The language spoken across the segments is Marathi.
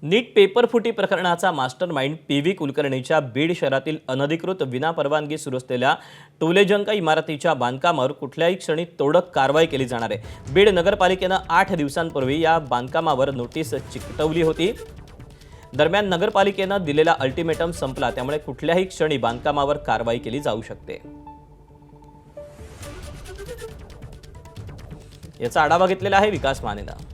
नीट पेपर फुटी प्रकरणाचा मास्टरमाइंड पी.व्ही. कुलकर्णीच्या बीड शहरातील अनधिकृत विनापरवानगी सुरू असलेल्या टोलेजंका इमारतीच्या बांधकामावर कुठल्याही क्षणी तोडक कारवाई केली जाणार आहे। बीड नगरपालिकेने 8 दिवसांपूर्वी या बांधकामावर नोटीस चिकटवली होती। दरम्यान नगरपालिकेने दिलेला अल्टिमेटम संपला, त्यामुळे कुठल्याही क्षणी बांधकामावर कारवाई केली जाऊ शकते। याचा आढावा घेतलेला आहे विकास मानेनं।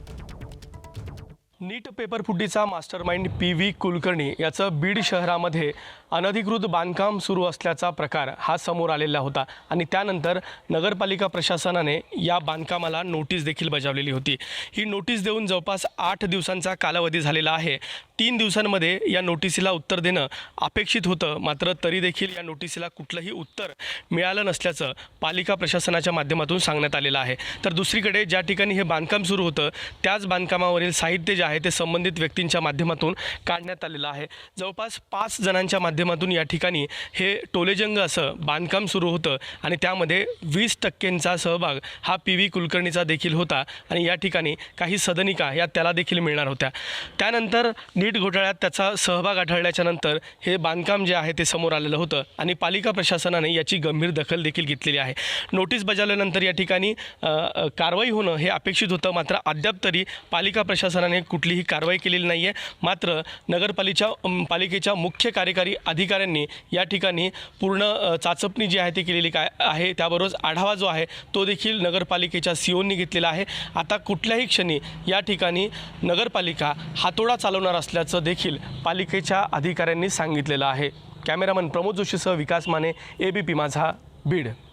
नीट पेपर फुटीचा मास्टरमाइंड पी.व्ही. कुलकर्णी याचं बीड शहरामध्ये अनधिकृत बांधकाम सुरू असल्याचा प्रकार हा समोर आलेला होता आणि त्यानंतर नगरपालिका प्रशासनाने या बांधकामाला नोटीस देखील बजावलेली होती। ही नोटीस देऊन जवळपास 8 दिवसांचा कालावधी झालेला आहे। 3 दिवसांमध्ये या नोटीसीला उत्तर देणं अपेक्षित होतं, मात्र तरी देखील या नोटीसीला कुठलंही उत्तर मिळालं नसल्याचं पालिका प्रशासनाच्या माध्यमातून सांगण्यात आलेलं आहे। तर दुसरीकडे ज्या ठिकाणी हे बांधकाम सुरू होतं त्याच बांधकामावरील साहित्य जे आहे ते संबंधित व्यक्तींच्या माध्यमातून काढण्यात आलेलं आहे। जवळपास 5 जणांच्या माध्यमातून या ठिकाणी हे टोलेजंग असं बांधकाम सुरू होतं आणि त्यामध्ये 20% सहभाग हा पी.व्ही. कुलकर्णीचा देखील होता आणि या ठिकाणी काही सदनिका या त्याला देखील मिळणार होत्या। त्यानंतर नीट घोटाळ्यात त्याचा सहभाग आढळल्याच्या नंतर हे बांधकाम जे आहे ते समोर आलेलं होतं आणि पालिका प्रशासनाने याची गंभीर दखल देखील घेतलेली आहे। नोटीस बजावल्यानंतर या ठिकाणी कारवाई होणं हे अपेक्षित होतं, मात्र अद्याप तरी पालिका प्रशासनाने कुठलीही कारवाई केलेली नाही आहे। मात्र पालिकेच्या मुख्य कार्यकारी अधिकाऱ्यांनी या ठिकाणी पूर्ण चाचपणी जी आहे ती केलेली आहे। त्याबरोबरच आढावा जो आहे तो देखील नगरपालिकेच्या सीओनी घेतलेला आहे। आता कुठल्याही क्षणी या ठिकाणी नगरपालिका हातोडा चालवणार असल्याचं देखील पालिकेच्या अधिकाऱ्यांनी सांगितलेलं आहे। कॅमेरामन प्रमोद जोशीसह विकास माने, ABP माझा, बीड।